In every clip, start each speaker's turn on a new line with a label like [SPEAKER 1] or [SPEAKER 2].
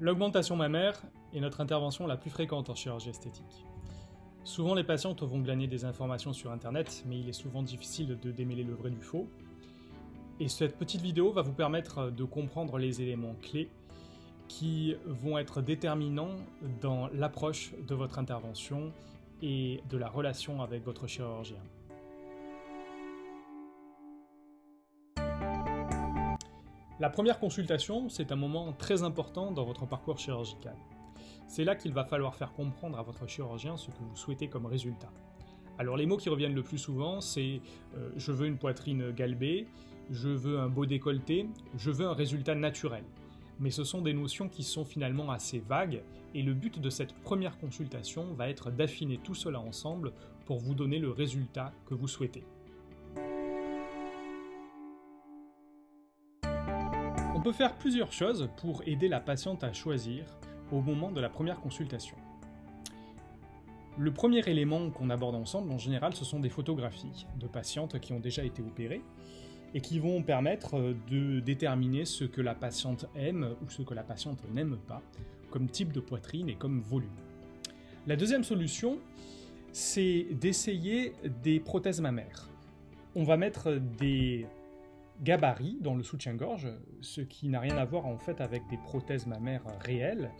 [SPEAKER 1] L'augmentation mammaire est notre intervention la plus fréquente en chirurgie esthétique. Souvent les patientes vont glaner des informations sur internet, mais il est souvent difficile de démêler le vrai du faux. Et cette petite vidéo va vous permettre de comprendre les éléments clés qui vont être déterminants dans l'approche de votre intervention et de la relation avec votre chirurgien. La première consultation, c'est un moment très important dans votre parcours chirurgical. C'est là qu'il va falloir faire comprendre à votre chirurgien ce que vous souhaitez comme résultat. Alors les mots qui reviennent le plus souvent, c'est je veux une poitrine galbée, je veux un beau décolleté, je veux un résultat naturel. Mais ce sont des notions qui sont finalement assez vagues, et le but de cette première consultation va être d'affiner tout cela ensemble pour vous donner le résultat que vous souhaitez. On peut faire plusieurs choses pour aider la patiente à choisir au moment de la première consultation. Le premier élément qu'on aborde ensemble, en général, ce sont des photographies de patientes qui ont déjà été opérées et qui vont permettre de déterminer ce que la patiente aime ou ce que la patiente n'aime pas, comme type de poitrine et comme volume. La deuxième solution, c'est d'essayer des prothèses mammaires. On va mettre des gabarits dans le soutien-gorge, ce qui n'a rien à voir en fait avec des prothèses mammaires réelles,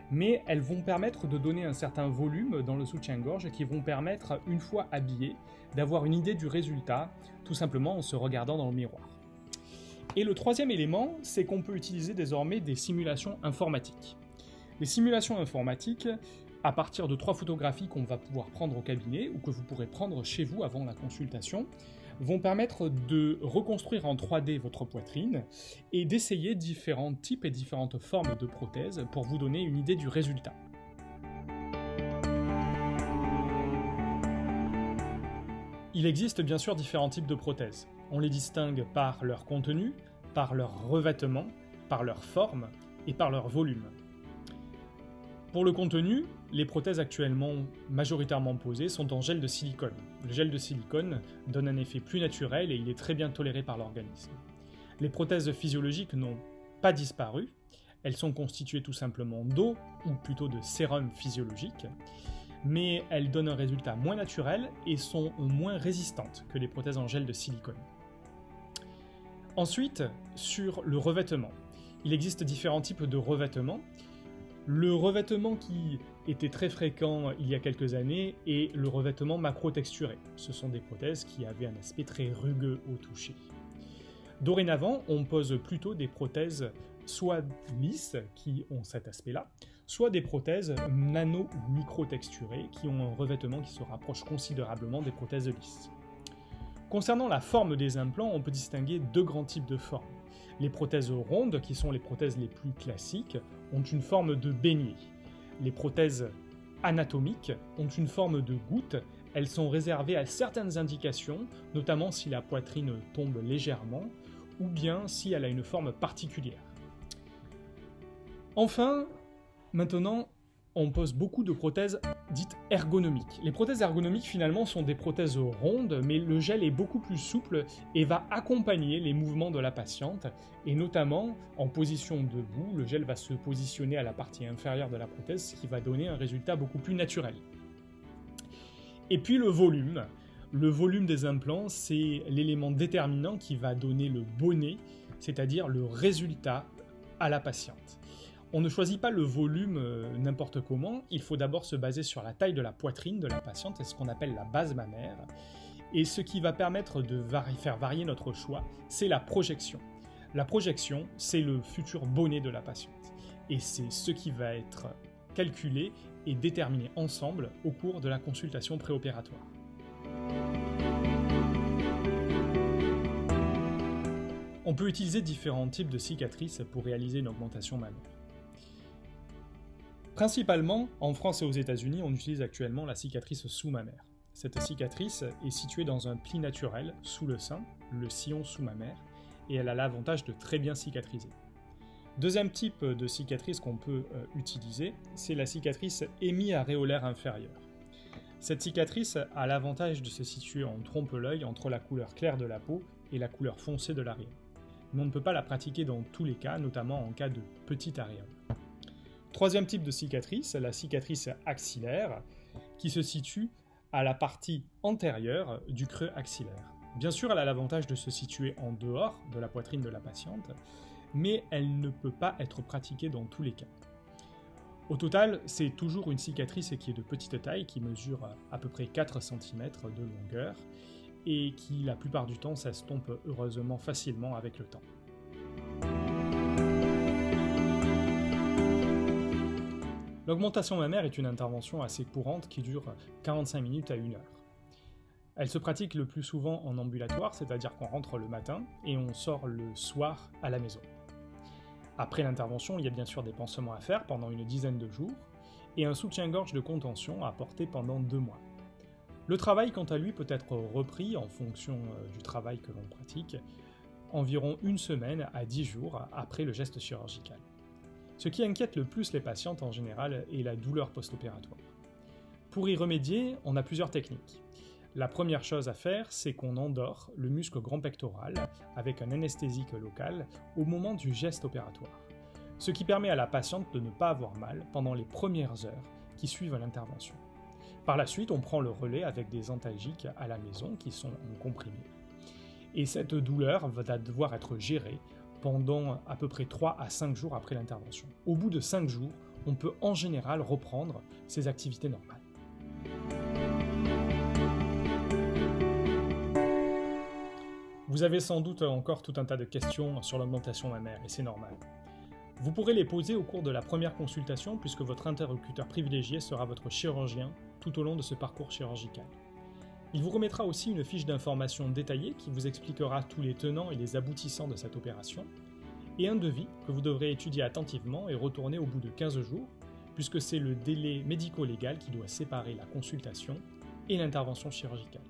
[SPEAKER 1] mais elles vont permettre de donner un certain volume dans le soutien-gorge qui vont permettre, une fois habillées, d'avoir une idée du résultat, tout simplement en se regardant dans le miroir. Et le troisième élément, c'est qu'on peut utiliser désormais des simulations informatiques. Les simulations informatiques, à partir de 3 photographies qu'on va pouvoir prendre au cabinet ou que vous pourrez prendre chez vous avant la consultation, vont permettre de reconstruire en 3D votre poitrine et d'essayer différents types et différentes formes de prothèses pour vous donner une idée du résultat. Il existe bien sûr différents types de prothèses. On les distingue par leur contenu, par leur revêtement, par leur forme et par leur volume. Pour le contenu, les prothèses actuellement majoritairement posées sont en gel de silicone. Le gel de silicone donne un effet plus naturel et il est très bien toléré par l'organisme. Les prothèses physiologiques n'ont pas disparu, elles sont constituées tout simplement d'eau, ou plutôt de sérum physiologique, mais elles donnent un résultat moins naturel et sont moins résistantes que les prothèses en gel de silicone. Ensuite, sur le revêtement. Il existe différents types de revêtements. Le revêtement qui était très fréquent il y a quelques années est le revêtement macro-texturé. Ce sont des prothèses qui avaient un aspect très rugueux au toucher. Dorénavant, on pose plutôt des prothèses soit lisses, qui ont cet aspect-là, soit des prothèses nano ou micro-texturées, qui ont un revêtement qui se rapproche considérablement des prothèses lisses. Concernant la forme des implants, on peut distinguer 2 grands types de formes. Les prothèses rondes, qui sont les prothèses les plus classiques, ont une forme de beignet. Les prothèses anatomiques ont une forme de goutte. Elles sont réservées à certaines indications, notamment si la poitrine tombe légèrement, ou bien si elle a une forme particulière. Enfin, maintenant, on pose beaucoup de prothèses dites ergonomiques. Les prothèses ergonomiques finalement sont des prothèses rondes, mais le gel est beaucoup plus souple et va accompagner les mouvements de la patiente, et notamment en position debout, le gel va se positionner à la partie inférieure de la prothèse, ce qui va donner un résultat beaucoup plus naturel. Et puis le volume. Le volume des implants, c'est l'élément déterminant qui va donner le bonnet, c'est-à-dire le résultat à la patiente. On ne choisit pas le volume n'importe comment, il faut d'abord se baser sur la taille de la poitrine de la patiente, et ce qu'on appelle la base mammaire. Et ce qui va permettre de faire varier notre choix, c'est la projection. La projection, c'est le futur bonnet de la patiente. Et c'est ce qui va être calculé et déterminé ensemble au cours de la consultation préopératoire. On peut utiliser différents types de cicatrices pour réaliser une augmentation mammaire. Principalement, en France et aux États-Unis, on utilise actuellement la cicatrice sous-mammaire. Cette cicatrice est située dans un pli naturel, sous le sein, le sillon sous-mammaire, et elle a l'avantage de très bien cicatriser. Deuxième type de cicatrice qu'on peut utiliser, c'est la cicatrice hémi-aréolaire inférieure. Cette cicatrice a l'avantage de se situer en trompe-l'œil entre la couleur claire de la peau et la couleur foncée de l'aréole. Mais on ne peut pas la pratiquer dans tous les cas, notamment en cas de petite aréole. Troisième type de cicatrice, la cicatrice axillaire, qui se situe à la partie antérieure du creux axillaire. Bien sûr, elle a l'avantage de se situer en dehors de la poitrine de la patiente, mais elle ne peut pas être pratiquée dans tous les cas. Au total, c'est toujours une cicatrice qui est de petite taille, qui mesure à peu près 4 cm de longueur, et qui, la plupart du temps, s'estompe heureusement facilement avec le temps. L'augmentation mammaire est une intervention assez courante qui dure 45 minutes à 1 heure. Elle se pratique le plus souvent en ambulatoire, c'est-à-dire qu'on rentre le matin et on sort le soir à la maison. Après l'intervention, il y a bien sûr des pansements à faire pendant une dizaine de jours et un soutien-gorge de contention à porter pendant 2 mois. Le travail, quant à lui, peut être repris en fonction du travail que l'on pratique, environ 1 semaine à 10 jours après le geste chirurgical. Ce qui inquiète le plus les patientes en général est la douleur post-opératoire. Pour y remédier, on a plusieurs techniques. La première chose à faire, c'est qu'on endort le muscle grand pectoral avec un anesthésique local au moment du geste opératoire, ce qui permet à la patiente de ne pas avoir mal pendant les premières heures qui suivent l'intervention. Par la suite, on prend le relais avec des antalgiques à la maison qui sont en comprimé. Et cette douleur va devoir être gérée pendant à peu près 3 à 5 jours après l'intervention. Au bout de 5 jours, on peut en général reprendre ses activités normales. Vous avez sans doute encore tout un tas de questions sur l'augmentation mammaire, et c'est normal. Vous pourrez les poser au cours de la première consultation puisque votre interlocuteur privilégié sera votre chirurgien tout au long de ce parcours chirurgical. Il vous remettra aussi une fiche d'information détaillée qui vous expliquera tous les tenants et les aboutissants de cette opération, et un devis que vous devrez étudier attentivement et retourner au bout de 15 jours, puisque c'est le délai médico-légal qui doit séparer la consultation et l'intervention chirurgicale.